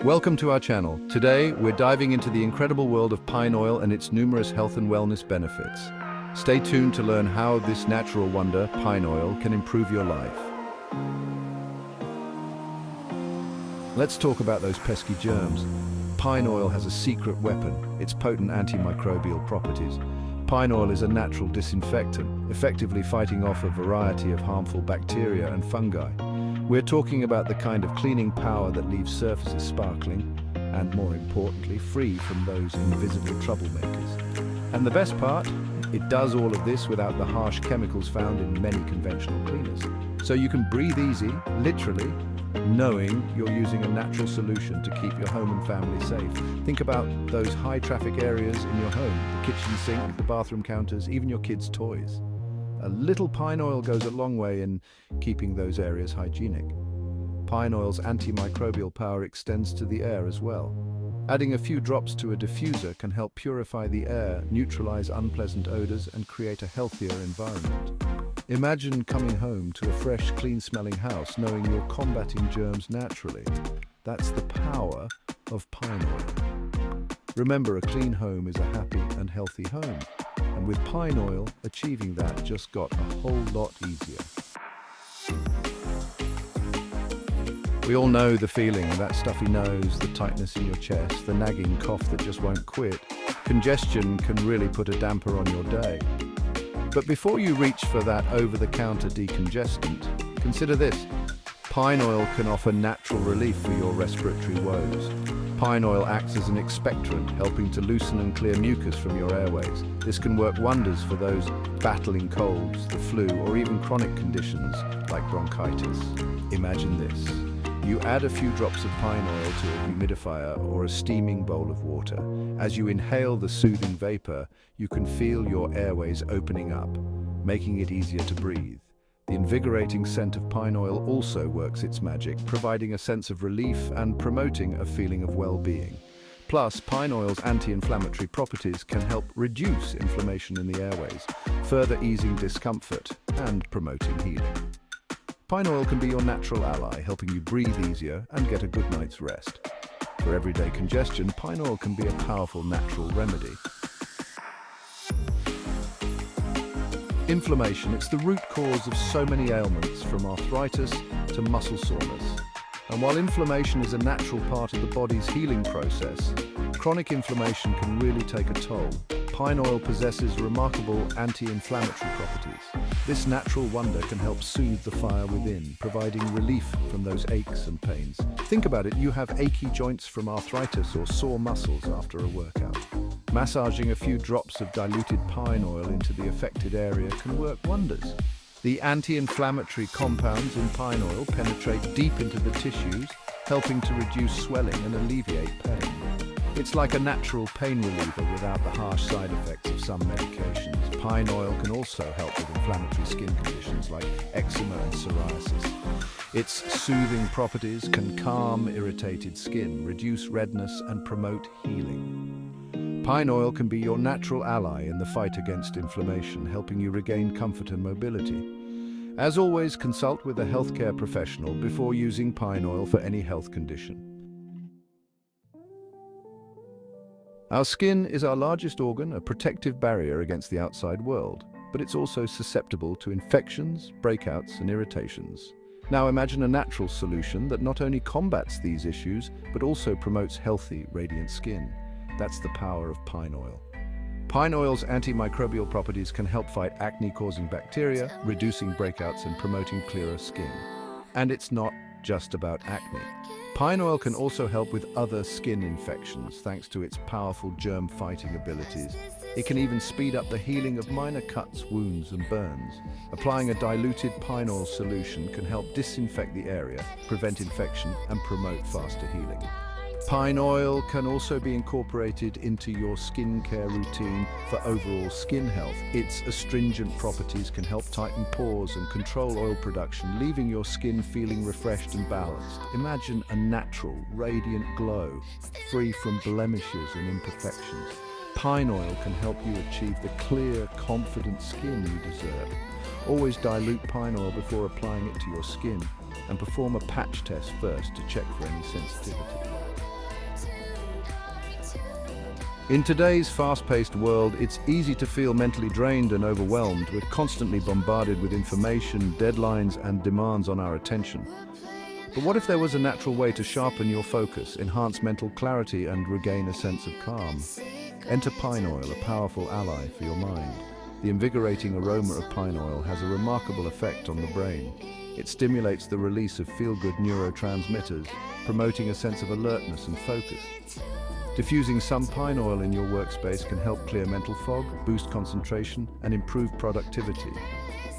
Welcome to our channel. Today, we're diving into the incredible world of pine oil and its numerous health and wellness benefits. Stay tuned to learn how this natural wonder, pine oil, can improve your life. Let's talk about those pesky germs. Pine oil has a secret weapon, its potent antimicrobial properties. Pine oil is a natural disinfectant, effectively fighting off a variety of harmful bacteria and fungi. We're talking about the kind of cleaning power that leaves surfaces sparkling and, more importantly, free from those invisible troublemakers. And the best part? It does all of this without the harsh chemicals found in many conventional cleaners. So you can breathe easy, literally, knowing you're using a natural solution to keep your home and family safe. Think about those high-traffic areas in your home, the kitchen sink, the bathroom counters, even your kids' toys. A little pine oil goes a long way in keeping those areas hygienic. Pine oil's antimicrobial power extends to the air as well. Adding a few drops to a diffuser can help purify the air, neutralize unpleasant odors, and create a healthier environment. Imagine coming home to a fresh, clean-smelling house knowing you're combating germs naturally. That's the power of pine oil. Remember, a clean home is a happy and healthy home. And with pine oil, achieving that just got a whole lot easier. We all know the feeling, that stuffy nose, the tightness in your chest, the nagging cough that just won't quit. Congestion can really put a damper on your day. But before you reach for that over-the-counter decongestant, consider this. Pine oil can offer natural relief for your respiratory woes. Pine oil acts as an expectorant, helping to loosen and clear mucus from your airways. This can work wonders for those battling colds, the flu, or even chronic conditions like bronchitis. Imagine this. You add a few drops of pine oil to a humidifier or a steaming bowl of water. As you inhale the soothing vapor, you can feel your airways opening up, making it easier to breathe. The invigorating scent of pine oil also works its magic, providing a sense of relief and promoting a feeling of well-being. Plus, pine oil's anti-inflammatory properties can help reduce inflammation in the airways, further easing discomfort and promoting healing. Pine oil can be your natural ally, helping you breathe easier and get a good night's rest. For everyday congestion, pine oil can be a powerful natural remedy. Inflammation, it's the root cause of so many ailments, from arthritis to muscle soreness. And while inflammation is a natural part of the body's healing process, chronic inflammation can really take a toll. Pine oil possesses remarkable anti-inflammatory properties. This natural wonder can help soothe the fire within, providing relief from those aches and pains. Think about it, you have achy joints from arthritis or sore muscles after a workout. Massaging a few drops of diluted pine oil into the affected area can work wonders. The anti-inflammatory compounds in pine oil penetrate deep into the tissues, helping to reduce swelling and alleviate pain. It's like a natural pain reliever without the harsh side effects of some medications. Pine oil can also help with inflammatory skin conditions like eczema and psoriasis. Its soothing properties can calm irritated skin, reduce redness, and promote healing. Pine oil can be your natural ally in the fight against inflammation, helping you regain comfort and mobility. As always, consult with a healthcare professional before using pine oil for any health condition. Our skin is our largest organ, a protective barrier against the outside world, but it's also susceptible to infections, breakouts, and irritations. Now imagine a natural solution that not only combats these issues, but also promotes healthy, radiant skin. That's the power of pine oil. Pine oil's antimicrobial properties can help fight acne-causing bacteria, reducing breakouts and promoting clearer skin. And it's not just about acne. Pine oil can also help with other skin infections thanks to its powerful germ-fighting abilities. It can even speed up the healing of minor cuts, wounds, and burns. Applying a diluted pine oil solution can help disinfect the area, prevent infection, and promote faster healing. Pine oil can also be incorporated into your skincare routine for overall skin health. Its astringent properties can help tighten pores and control oil production, leaving your skin feeling refreshed and balanced. Imagine a natural, radiant glow, free from blemishes and imperfections. Pine oil can help you achieve the clear, confident skin you deserve. Always dilute pine oil before applying it to your skin. and perform a patch test first to check for any sensitivity. In today's fast-paced world, it's easy to feel mentally drained and overwhelmed. We're constantly bombarded with information, deadlines, and demands on our attention. But what if there was a natural way to sharpen your focus, enhance mental clarity, and regain a sense of calm? Enter pine oil, a powerful ally for your mind. The invigorating aroma of pine oil has a remarkable effect on the brain. It stimulates the release of feel-good neurotransmitters, promoting a sense of alertness and focus. Diffusing some pine oil in your workspace can help clear mental fog, boost concentration, and improve productivity.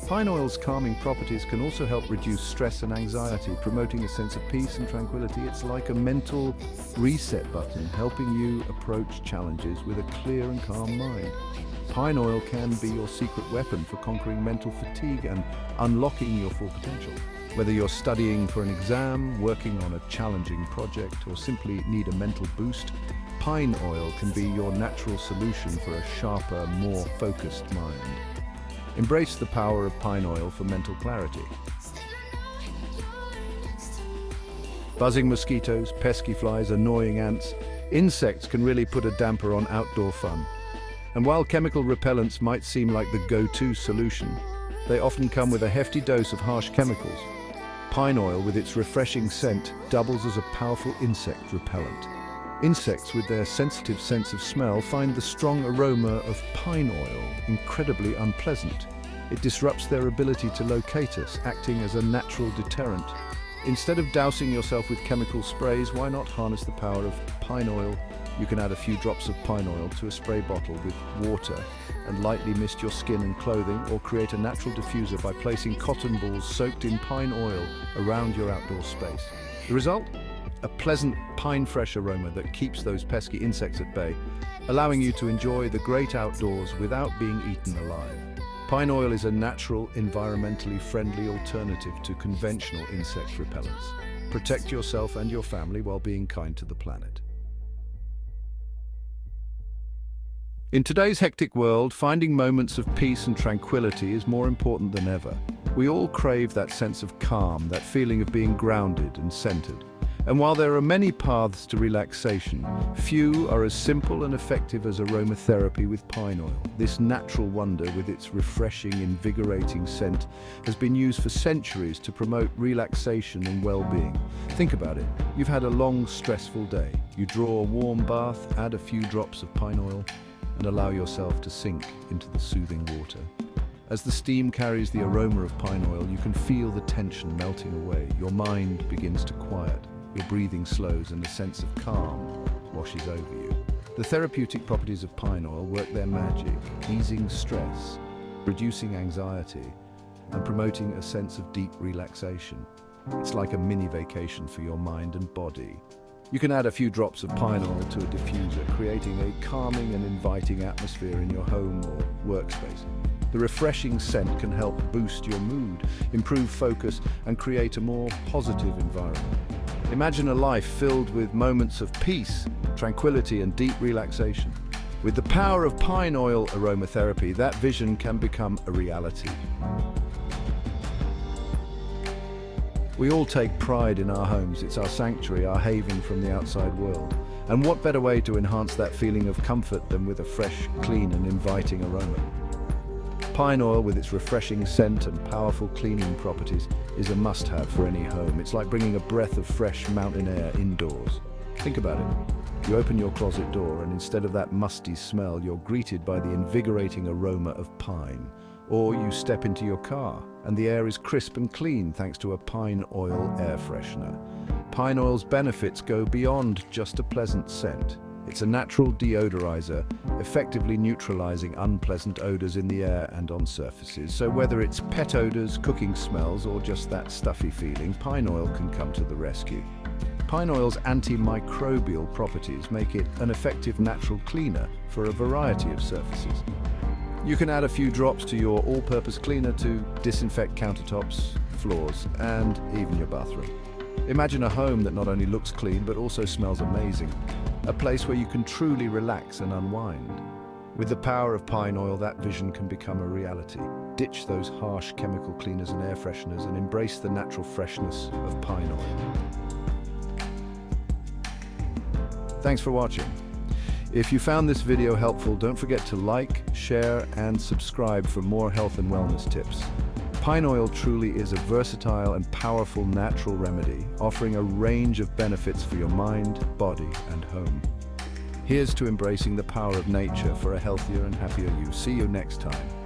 Pine oil's calming properties can also help reduce stress and anxiety, promoting a sense of peace and tranquility. It's like a mental reset button, helping you approach challenges with a clear and calm mind. Pine oil can be your secret weapon for conquering mental fatigue and unlocking your full potential. Whether you're studying for an exam, working on a challenging project, or simply need a mental boost, pine oil can be your natural solution for a sharper, more focused mind. Embrace the power of pine oil for mental clarity. Buzzing mosquitoes, pesky flies, annoying ants, insects can really put a damper on outdoor fun. And while chemical repellents might seem like the go-to solution, they often come with a hefty dose of harsh chemicals. Pine oil, with its refreshing scent, doubles as a powerful insect repellent. Insects, with their sensitive sense of smell, find the strong aroma of pine oil incredibly unpleasant. It disrupts their ability to locate us, acting as a natural deterrent. Instead of dousing yourself with chemical sprays, why not harness the power of pine oil? You can add a few drops of pine oil to a spray bottle with water and lightly mist your skin and clothing, or create a natural diffuser by placing cotton balls soaked in pine oil around your outdoor space. The result? A pleasant pine-fresh aroma that keeps those pesky insects at bay, allowing you to enjoy the great outdoors without being eaten alive. Pine oil is a natural, environmentally friendly alternative to conventional insect repellents. Protect yourself and your family while being kind to the planet. In today's hectic world, finding moments of peace and tranquility is more important than ever. We all crave that sense of calm, that feeling of being grounded and centered. And while there are many paths to relaxation, few are as simple and effective as aromatherapy with pine oil. This natural wonder, with its refreshing, invigorating scent, has been used for centuries to promote relaxation and well-being. Think about it. You've had a long, stressful day. You draw a warm bath, add a few drops of pine oil, and allow yourself to sink into the soothing water. As the steam carries the aroma of pine oil, you can feel the tension melting away. Your mind begins to quiet. Your breathing slows and a sense of calm washes over you. The therapeutic properties of pine oil work their magic, easing stress, reducing anxiety, and promoting a sense of deep relaxation. It's like a mini vacation for your mind and body. You can add a few drops of pine oil to a diffuser, creating a calming and inviting atmosphere in your home or workspace. The refreshing scent can help boost your mood, improve focus, and create a more positive environment. Imagine a life filled with moments of peace, tranquility, and deep relaxation. With the power of pine oil aromatherapy, that vision can become a reality. We all take pride in our homes. It's our sanctuary, our haven from the outside world. And what better way to enhance that feeling of comfort than with a fresh, clean, and inviting aroma? Pine oil, with its refreshing scent and powerful cleaning properties, is a must-have for any home. It's like bringing a breath of fresh mountain air indoors. Think about it. You open your closet door, and instead of that musty smell, you're greeted by the invigorating aroma of pine. Or you step into your car, and the air is crisp and clean thanks to a pine oil air freshener. Pine oil's benefits go beyond just a pleasant scent. It's a natural deodorizer, effectively neutralizing unpleasant odors in the air and on surfaces. So whether it's pet odors, cooking smells, or just that stuffy feeling, pine oil can come to the rescue. Pine oil's antimicrobial properties make it an effective natural cleaner for a variety of surfaces. You can add a few drops to your all-purpose cleaner to disinfect countertops, floors, and even your bathroom. Imagine a home that not only looks clean but also smells amazing. A place where you can truly relax and unwind. With the power of pine oil, that vision can become a reality. ditch those harsh chemical cleaners and air fresheners and embrace the natural freshness of pine oil. Thanks for watching. If you found this video helpful, don't forget to like, share, and subscribe for more health and wellness tips. Pine oil truly is a versatile and powerful natural remedy, offering a range of benefits for your mind, body, and home. Here's to embracing the power of nature for a healthier and happier you. See you next time.